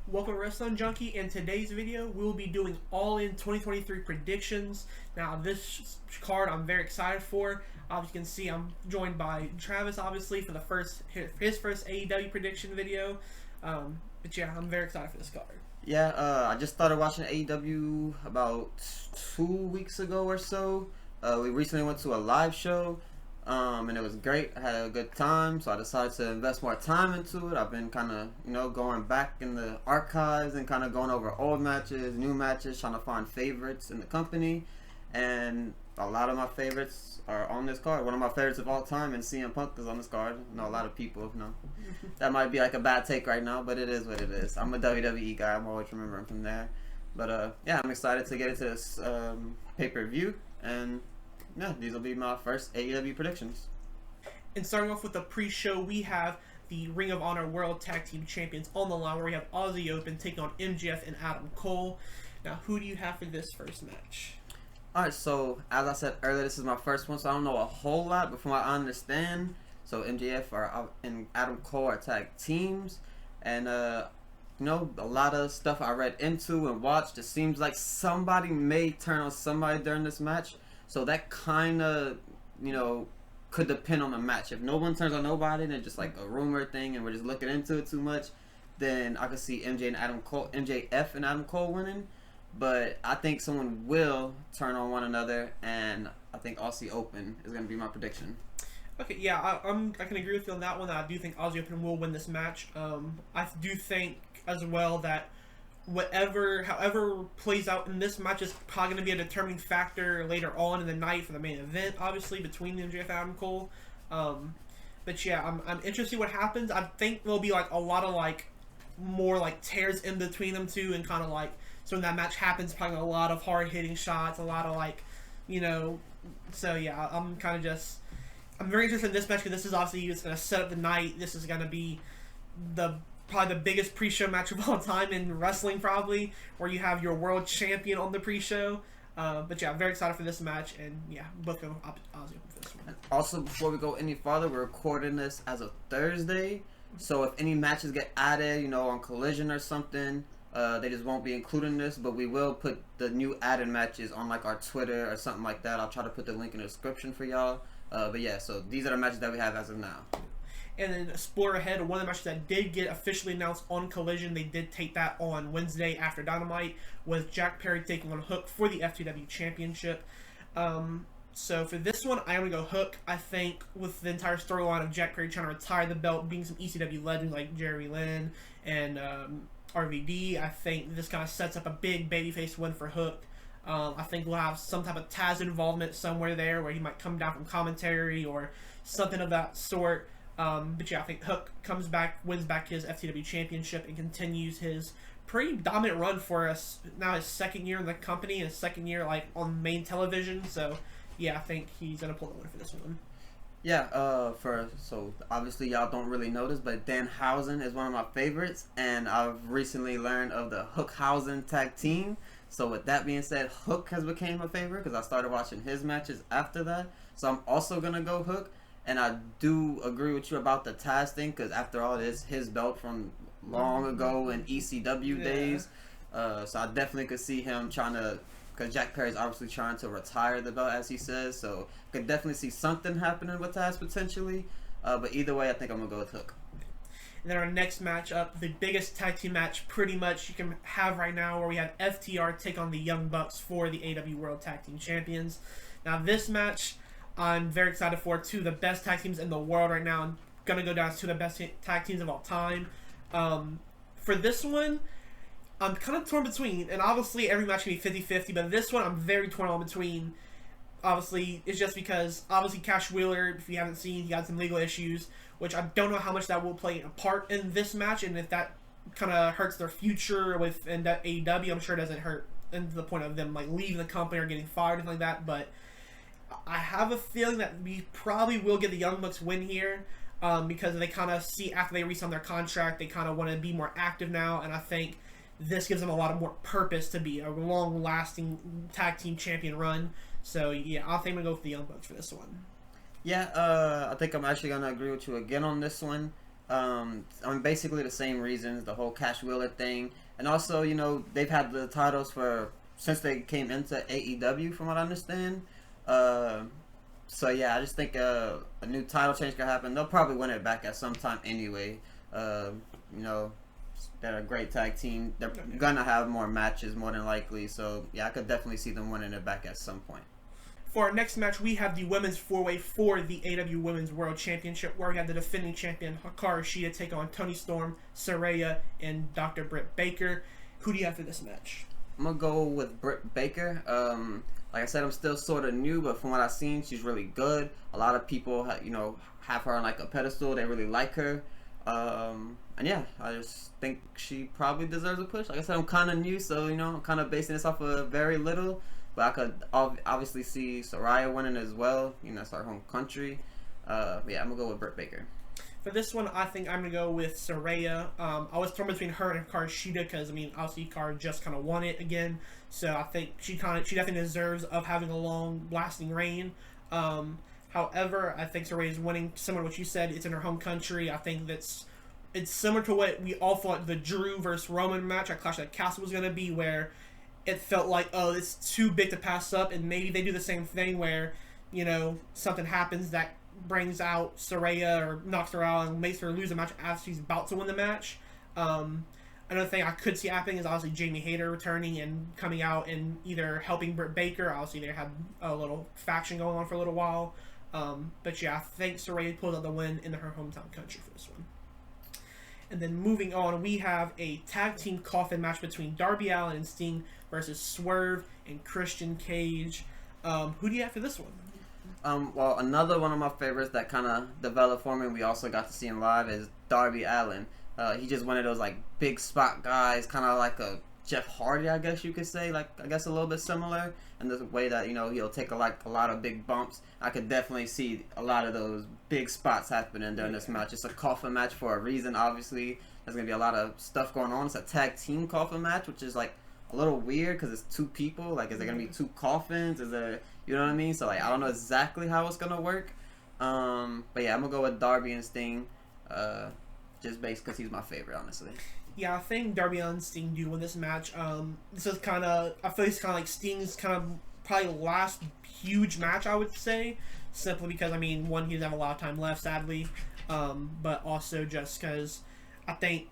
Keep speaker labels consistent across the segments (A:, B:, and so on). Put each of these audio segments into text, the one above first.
A: Welcome to Wrestling Junkie. In today's video, we will be doing All In 2023 predictions. Now, this card I'm very excited for. As you can see, I'm joined by Travis, obviously, for his first AEW prediction video. But yeah, I'm very excited for this card.
B: Yeah, I just started watching AEW about 2 weeks ago or so. We recently went to a live show, and it was great. I had a good time, so I decided to invest more time into it. I've been kind of, going back in the archives and kind of going over old matches, new matches, trying to find favorites in the company. And a lot of my favorites are on this card. One of my favorites of all time, and CM Punk is on this card. I know a lot of people, that might be like a bad take right now, but it is what it is. I'm a WWE guy. I'm always remembering from there. But yeah, I'm excited to get into this pay-per-view, and yeah, these will be my first AEW predictions.
A: And starting off with the pre-show, we have the Ring of Honor World Tag Team Champions on the line, where we have Aussie Open taking on MJF and Adam Cole. Now, who do you have for this first match?
B: Alright, so as I said earlier, this is my first one, so I don't know a whole lot, but from what I understand, so MJF and Adam Cole are tag teams, and a lot of stuff I read into and watched, it seems like somebody may turn on somebody during this match, so that kind of, could depend on the match. If no one turns on nobody, and it's just like a rumor thing, and we're just looking into it too much, then I could see MJF and Adam Cole winning. But I think someone will turn on one another, and I think Aussie Open is going to be my prediction.
A: Okay, yeah, I can agree with you on that one. I do think Aussie Open will win this match. I do think as well that however plays out in this match is probably going to be a determining factor later on in the night for the main event, obviously, between MJF and Adam Cole. But yeah, I'm interested to see what happens. I think there'll be like a lot of more tears in between them two, and kind of so when that match happens, probably a lot of hard-hitting shots, a lot of so yeah, I'm very interested in this match, because this is obviously going to set up the night. This is going to be probably the biggest pre-show match of all time in wrestling, probably, where you have your world champion on the pre-show. But yeah, I'm very excited for this match, and yeah, both going Aussie for this one.
B: Also, before we go any farther, we're recording this as of Thursday, so if any matches get added, on Collision or something, they just won't be including this, but we will put the new added matches on our Twitter or something like that. I'll try to put the link in the description for y'all. But yeah, so these are the matches that we have as of now.
A: And then spoiler ahead, one of the matches that did get officially announced on Collision, they did take that on Wednesday after Dynamite, was Jack Perry taking on Hook for the FTW Championship. So for this one, I'm going to go Hook. I think with the entire storyline of Jack Perry trying to retire the belt, being some ECW legends like Jerry Lynn and RVD, I think this kind of sets up a big babyface win for Hook. I think we'll have some type of Taz involvement somewhere there, where he might come down from commentary or something of that sort. But yeah, I think Hook comes back, wins back his FTW Championship, and continues his pretty dominant run for us. Now his second year in the company, his second year on main television. So yeah, I think he's gonna pull the winner for this one.
B: Yeah, so obviously y'all don't really know this, but Danhausen is one of my favorites, and I've recently learned of the Hookhausen tag team. So with that being said, Hook has became a favorite, because I started watching his matches after that. So I'm also gonna go Hook, and I do agree with you about the Taz thing, because after all, it is his belt from long ago in ECW days. So I definitely could see him trying to, because Jack Perry's obviously trying to retire the belt, as he says, so I could definitely see something happening with Taz potentially. But either way, I think I'm going to go with Hook.
A: And then our next matchup, the biggest tag team match pretty much you can have right now, where we have FTR take on the Young Bucks for the AEW World Tag Team Champions. Now this match, I'm very excited for. Two of the best tag teams in the world right now. I'm going to go down to two of the best tag teams of all time. For this one, I'm kind of torn between, and obviously every match can be 50-50, but this one I'm very torn on between. Obviously, it's just because, obviously, Cash Wheeler, if you haven't seen, he got some legal issues, which I don't know how much that will play a part in this match, and if that kind of hurts their future within AEW, I'm sure it doesn't hurt to the point of them leaving the company or getting fired, anything like that, but I have a feeling that we probably will get the Young Bucks win here, because they kind of see, after they re-sign their contract, they kind of want to be more active now, and I think this gives them a lot of more purpose to be a long-lasting tag team champion run. So yeah, I think I'm gonna go with the Young Bucks for this one.
B: Yeah, I think I'm actually gonna agree with you again on this one. I mean, basically the same reasons, the whole Cash Wheeler thing, and also, you know, they've had the titles since they came into AEW, from what I understand. Uh, so yeah, I just think a new title change could happen. They'll probably win it back at some time anyway. You know, they're a great tag team. They're gonna have more matches more than likely. So yeah, I could definitely see them winning it back at some point.
A: For our next match, we have the women's four-way for the AEW Women's World Championship, where we have the defending champion Hikaru Shida take on Toni Storm, Saraya, and Dr. Britt Baker. Who do you have for this match?
B: I'm gonna go with Britt Baker. Like I said, I'm still sort of new, but from what I've seen, she's really good. A lot of people, have her on like a pedestal. They really like her. And yeah, I just think she probably deserves a push. Like I said, I'm kind of new, so I'm kind of basing this off of very little. But I could obviously see Saraya winning as well. It's our home country. Yeah, I'm gonna go with Britt Baker.
A: For this one, I think I'm gonna go with Saraya. I was torn between her and Hikaru Shida because obviously Hikaru just kind of won it again, so I think she definitely deserves of having a long lasting reign. However, I think Saraya's winning. Similar to what you said, it's in her home country. I think it's similar to what we all thought the Drew versus Roman match at Clash of the Castle was gonna be, where it felt like, oh, it's too big to pass up, and maybe they do the same thing where something happens that brings out Saraya or knocks her out and makes her lose a match as she's about to win the match. Another thing I could see happening is obviously Jamie Hayter returning and coming out and either helping Britt Baker. Obviously, they had a little faction going on for a little while. But yeah, I think Saraya pulled out the win in her hometown country for this one. And then moving on, we have a tag team coffin match between Darby Allin and Sting versus Swerve and Christian Cage. Who do you have for this one?
B: Well, another one of my favorites that kind of developed for me, and we also got to see him live, is Darby Allin. He's just one of those like big spot guys, kind of like a Jeff Hardy, I guess you could say. Like, I guess a little bit similar in the way that he'll take a lot of big bumps. I could definitely see a lot of those big spots happening during this match. It's a coffin match for a reason. Obviously, there's gonna be a lot of stuff going on. It's a tag team coffin match, which is like a little weird because it's two people. Like, is there gonna be two coffins? Is there, you know what I mean? So like, I don't know exactly how it's gonna work. But yeah, I'm gonna go with Darby and Sting. Just based because he's my favorite, honestly.
A: Yeah, I think Darby Allin and Sting do win this match. This is kind of, I feel it's kind of like Sting's kind of probably last huge match, I would say, simply because one, he doesn't have a lot of time left, sadly, but also just because I think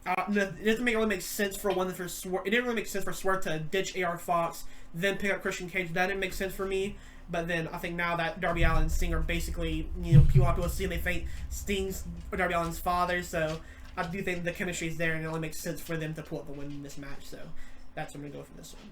A: it doesn't really make sense for Swerve. It didn't really make sense for Swerve to ditch AR Fox, then pick up Christian Cage. That didn't make sense for me. But then I think now that Darby Allin and Sting are basically, a lot of people see and they think Sting's Darby Allin's father, so I do think the chemistry is there and it only makes sense for them to pull up the win in this match. So that's what I'm going to go for this one.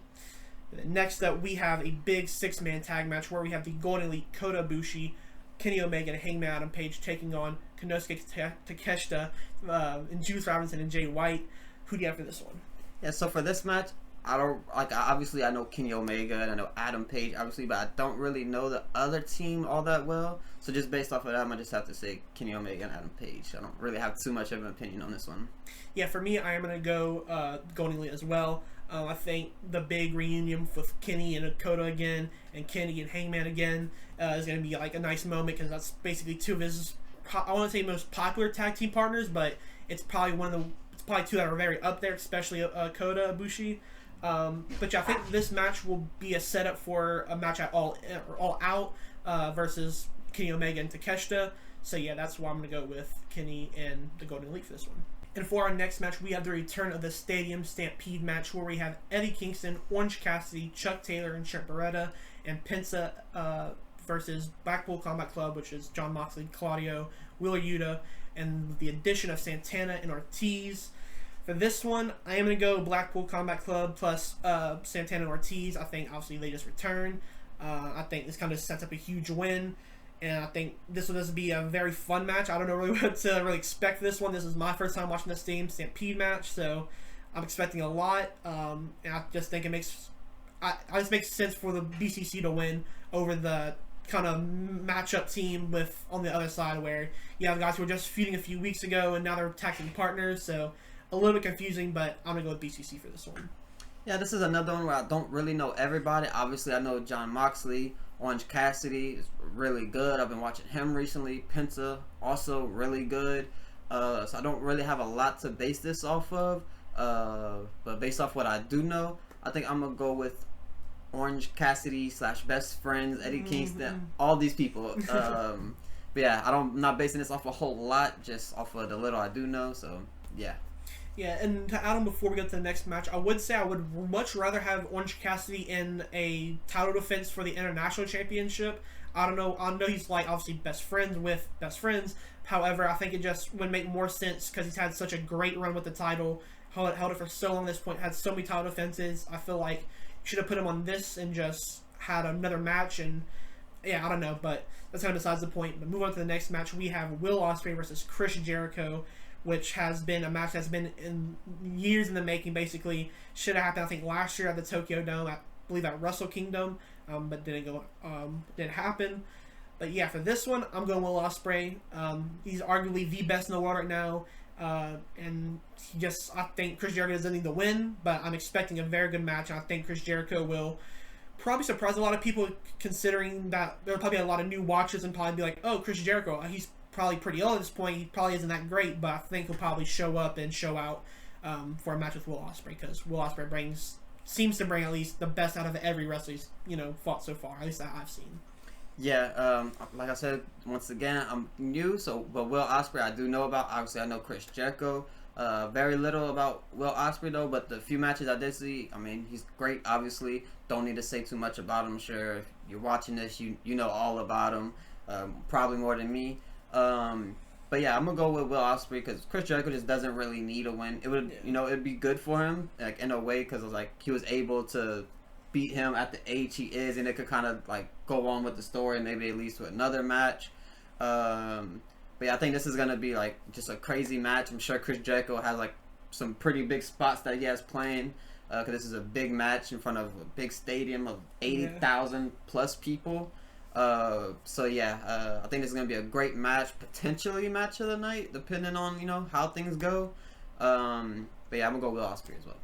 A: And then next up, we have a big 6-man tag match where we have the Golden Elite Kota Ibushi, Kenny Omega, and Hangman Adam Page taking on Konosuke Takeshita, and Juice Robinson and Jay White. Who do you have for this one?
B: Yeah, so for this match, obviously I know Kenny Omega and I know Adam Page, obviously, but I don't really know the other team all that well. So just based off of that, I'm going to just have to say Kenny Omega and Adam Page. I don't really have too much of an opinion on this one.
A: Yeah, for me, I am going to go Golden Elite as well. I think the big reunion with Kenny and Kota again, and Kenny and Hangman again, is going to be like a nice moment because that's basically two of his, I want to say, most popular tag team partners, but it's probably two that are very up there, especially Kota Ibushi. But yeah, I think this match will be a setup for a match at All Out versus Kenny Omega and Takeshita. So yeah, that's why I'm going to go with Kenny and the Golden Elite for this one. And for our next match, we have the return of the Stadium Stampede match where we have Eddie Kingston, Orange Cassidy, Chuck Taylor, and Trent Beretta, and Penta versus Blackpool Combat Club, which is Jon Moxley, Claudio, Wheeler Yuta, and the addition of Santana and Ortiz. For this one, I am going to go Blackpool Combat Club plus Santana and Ortiz. I think obviously they just return. I think this kind of sets up a huge win. And I think this will just be a very fun match. I don't know really what to really expect for this one. This is my first time watching the Stadium Stampede match, so I'm expecting a lot. And I just think it makes sense for the BCC to win over the kind of matchup team with on the other side where you have guys who were just feuding a few weeks ago and now they're tag team partners. So a little bit confusing, but I'm gonna go with BCC for this one.
B: Yeah, this is another one where I don't really know everybody. Obviously, I know Jon Moxley. Orange Cassidy is really good. I've been watching him recently. Penta, also really good. so I don't really have a lot to base this off of. But based off what I do know, I think I'm gonna go with Orange Cassidy / Best Friends, Eddie Kingston, all these people. But yeah, I'm not basing this off a whole lot, just off of the little I do know. So yeah.
A: Yeah, and to add on before we go to the next match, I would say I would much rather have Orange Cassidy in a title defense for the International Championship. I don't know. I know he's like obviously best friends with Best Friends. However, I think it just would make more sense because he's had such a great run with the title, held it for so long at this point, had so many title defenses. I feel like you should have put him on this and just had another match. And yeah, I don't know, but that's kind of besides the point. But move on to the next match. We have Will Ospreay versus Chris Jericho, which has been a match that's been in years in the making. Basically, should have happened I think last year at the Tokyo Dome. I believe at Wrestle Kingdom, but didn't happen. But yeah, for this one, I'm going Will Ospreay. He's arguably the best in the world right now, and I think Chris Jericho doesn't need to win, but I'm expecting a very good match. And I think Chris Jericho will probably surprise a lot of people, considering that there'll probably be a lot of new watchers and probably be like, oh, Chris Jericho, he's probably pretty old at this point. He probably isn't that great, but I think he'll probably show up and show out for a match with Will Ospreay, because Will Ospreay seems to bring at least the best out of every wrestler he's fought so far, at least that I've seen.
B: Yeah, like I said, once again, I'm new, but Will Ospreay I do know about. Obviously, I know Chris Jericho. Very little about Will Ospreay, though, but the few matches I did see, I mean, he's great, obviously. Don't need to say too much about him. I'm sure if you're watching this, you know all about him, probably more than me. But yeah, I'm going to go with Will Ospreay because Chris Jericho just doesn't really need a win. It would, it'd be good for him, like, in a way, because he was able to beat him at the age he is, and it could kind of like go on with the story, maybe at least with another match. But yeah, I think this is gonna be like just a crazy match. I'm sure Chris Jericho has like some pretty big spots that he has playing, because this is a big match in front of a big stadium of 80,000 plus people. So yeah, I think this is gonna be a great match, potentially match of the night, depending on how things go. But yeah, I'm gonna go with Ospreay as well.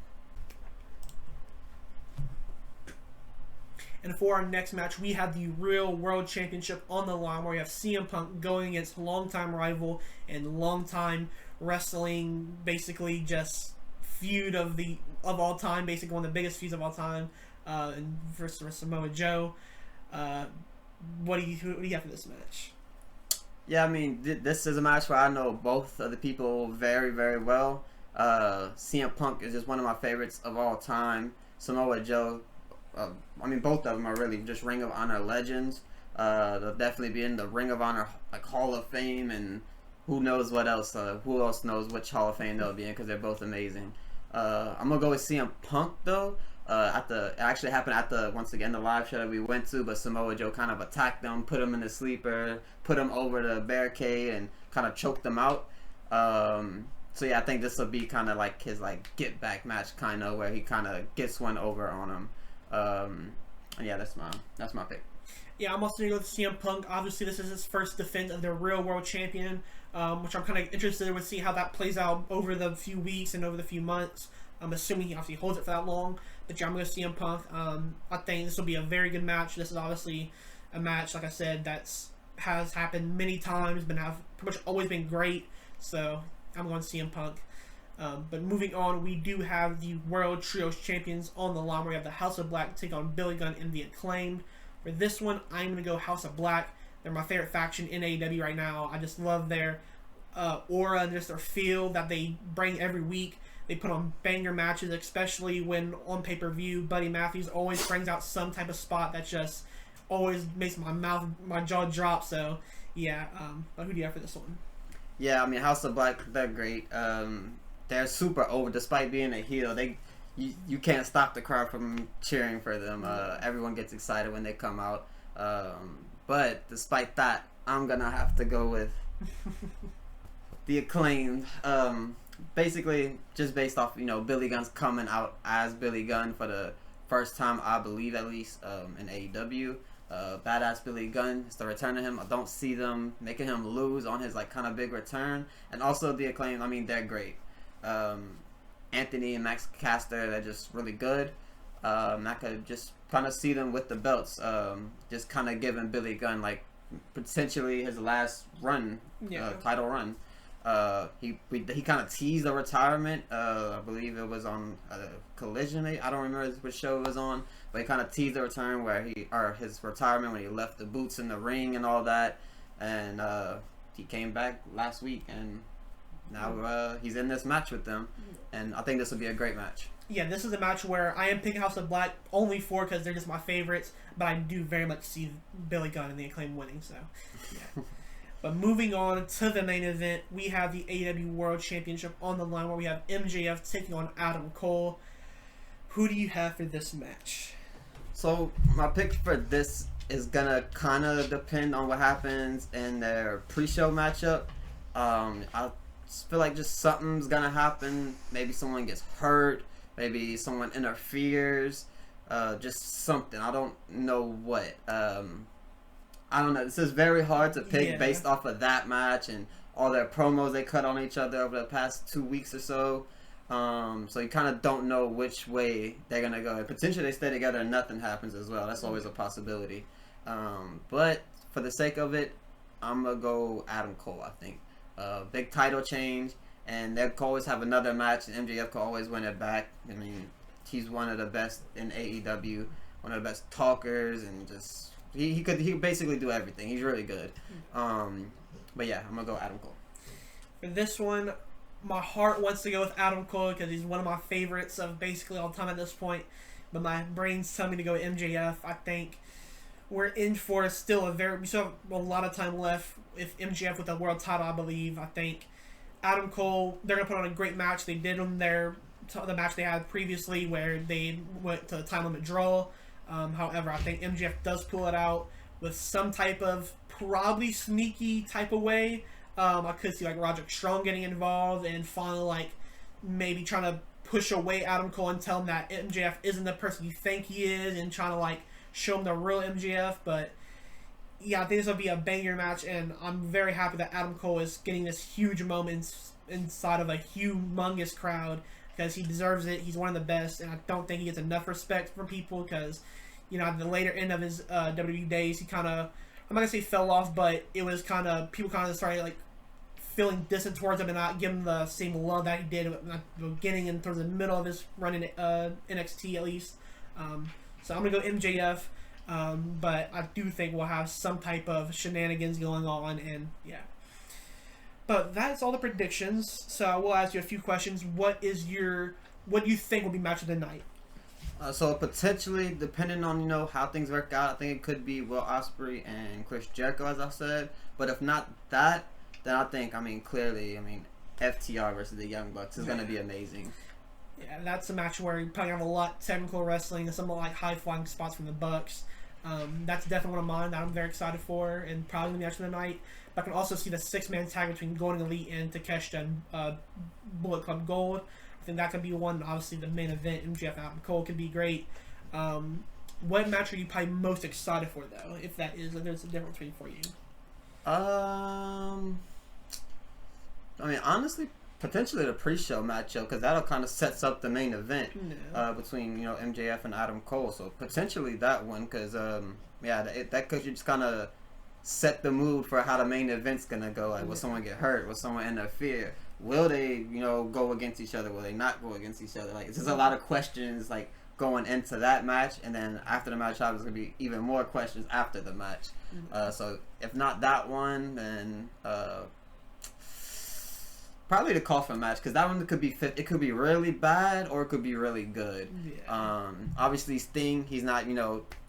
A: And for our next match, we have the Real World Championship on the line, where we have CM Punk going against longtime rival and longtime wrestling, basically just feud of all time, basically one of the biggest feuds of all time, and versus Samoa Joe. Who do you have for this match?
B: Yeah, I mean, this is a match where I know both of the people very, very well. CM Punk is just one of my favorites of all time. Samoa Joe, I mean, both of them are really just Ring of Honor legends. They'll definitely be in the Ring of Honor like Hall of Fame, and who knows what else. Who else knows which Hall of Fame they'll be in, because they're both amazing. I'm gonna go with CM Punk though. It actually happened at the live show that we went to, but Samoa Joe kind of attacked them, put him in the sleeper, put him over the barricade, and kind of choked them out. So yeah, I think this will be kind of like his get back match, kind of where he kind of gets one over on him. Yeah, that's my pick.
A: Yeah, I'm also going to go with CM Punk. Obviously, this is his first defense of the Real World Champion, which I'm kind of interested in to see how that plays out over the few weeks and over the few months. I'm assuming he obviously holds it for that long. But yeah, I'm going to CM Punk. I think this will be a very good match. This is obviously a match, like I said, has happened many times, pretty much always been great. So I'm going to CM Punk. But moving on, we do have the World Trios Champions on the line, where we have the House of Black take on Billy Gunn and the Acclaimed. For this one, I'm going to go House of Black. They're my favorite faction in AEW right now. I just love their aura and just their feel that they bring every week. They put on banger matches, especially when on pay-per-view. Buddy Matthews always brings out some type of spot that just always makes my jaw drop. So yeah, but who do you have for this one?
B: Yeah, I mean, House of Black, they're great. They're super over, despite being a heel. You can't stop the crowd from cheering for them. Everyone gets excited when they come out. But despite that, I'm gonna have to go with the Acclaimed. Basically, just based off Billy Gunn's coming out as Billy Gunn for the first time, I believe, at least in AEW. Badass Billy Gunn, it's the return of him. I don't see them making him lose on his kind of big return. And also the Acclaimed, I mean, they're great. Anthony and Max Caster, they're just really good. I could just kind of see them with the belts, just kind of giving Billy Gunn potentially his last run, title run. He kind of teased a retirement. I believe it was on Collision. I don't remember which show it was on, but he kind of teased a return where his retirement when he left the boots in the ring and all that, and he came back last week, and now he's in this match with them, and I think this will be a great match.
A: Yeah, this is a match where I am picking House of Black only because they're just my favorites, but I do very much see Billy Gunn and the Acclaim winning. So, yeah. But moving on to the main event, we have the AEW World Championship on the line where we have MJF taking on Adam Cole. Who do you have for this match?
B: So, my pick for this is going to kind of depend on what happens in their pre-show matchup. I feel like just something's going to happen. Maybe someone gets hurt. Maybe someone interferes. Just something. I don't know what. I don't know. This is very hard to pick based off of that match and all their promos they cut on each other over the past 2 weeks or so. So you kind of don't know which way they're going to go. Potentially they stay together and nothing happens as well. That's always a possibility. But for the sake of it, I'm going to go Adam Cole, I think. Big title change, and they'll always have another match, and MJF can always win it back. I mean, he's one of the best in AEW, one of the best talkers, and just... He could basically do everything. He's really good. But yeah, I'm going to go Adam Cole.
A: For this one, my heart wants to go with Adam Cole because he's one of my favorites of basically all time at this point. But my brain's telling me to go with MJF. I think we're in for we still have a lot of time left with MJF with the world title, I believe. I think Adam Cole, they're going to put on a great match. They did on the match they had previously where they went to a time limit draw. However, I think MJF does pull it out with some type of probably sneaky type of way. I could see like Roderick Strong getting involved and finally like maybe trying to push away Adam Cole and tell him that MJF isn't the person you think he is and trying to like show him the real MJF. But yeah, I think this will be a banger match, and I'm very happy that Adam Cole is getting this huge moment inside of a humongous crowd. Because he deserves it. He's one of the best, and I don't think he gets enough respect from people because, you know, at the later end of his WWE days, he kind of, I'm not going to say fell off, but it was kind of, people kind of started, like, feeling distant towards him and not giving the same love that he did at the beginning and towards the middle of his run in NXT, at least. So I'm going to go MJF, but I do think we'll have some type of shenanigans going on, and, yeah. But that's all the predictions. So I will ask you a few questions. What do you think will be match of the night?
B: So potentially, depending on how things work out, I think it could be Will Ospreay and Chris Jericho, as I said. But if not that, then I think clearly FTR versus the Young Bucks is going to be amazing.
A: Yeah, that's a match where you probably have a lot of technical wrestling and some like high flying spots from the Bucks. That's definitely one of mine that I'm very excited for and probably going to be match of the night. But I can also see the 6-man tag between Golden Elite and Takeshita and Bullet Club Gold. I think that could be one. Obviously, the main event, MJF and Adam Cole, could be great. What match are you probably most excited for, though? If there's a difference between for you.
B: Honestly, potentially the pre-show matchup because that'll kind of sets up the main event between MJF and Adam Cole. So potentially that one because that could just kind of set the mood for how the main event's gonna go. Like, will someone get hurt? Will someone interfere? Will they, go against each other? Will they not go against each other? Like, it's just a lot of questions like going into that match, and then after the match, there's gonna be even more questions after the match. So if not that one, then probably the coffin match because that one could be really bad or it could be really good. Obviously Sting, he's not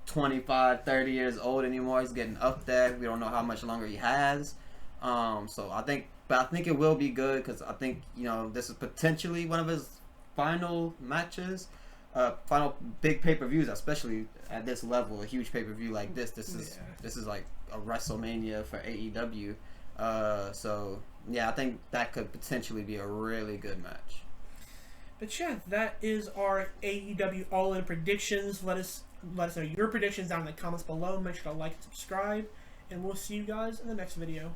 B: 25, 30 years old anymore. He's getting up there. We don't know how much longer he has. So I think it will be good because I think this is potentially one of his final matches, final big pay-per-views, especially at this level. A huge pay-per-view like this. This is like a WrestleMania for AEW. So yeah, I think that could potentially be a really good match.
A: But yeah, that is our AEW All-In predictions. Let us know your predictions down in the comments below. Make sure to like and subscribe, and we'll see you guys in the next video.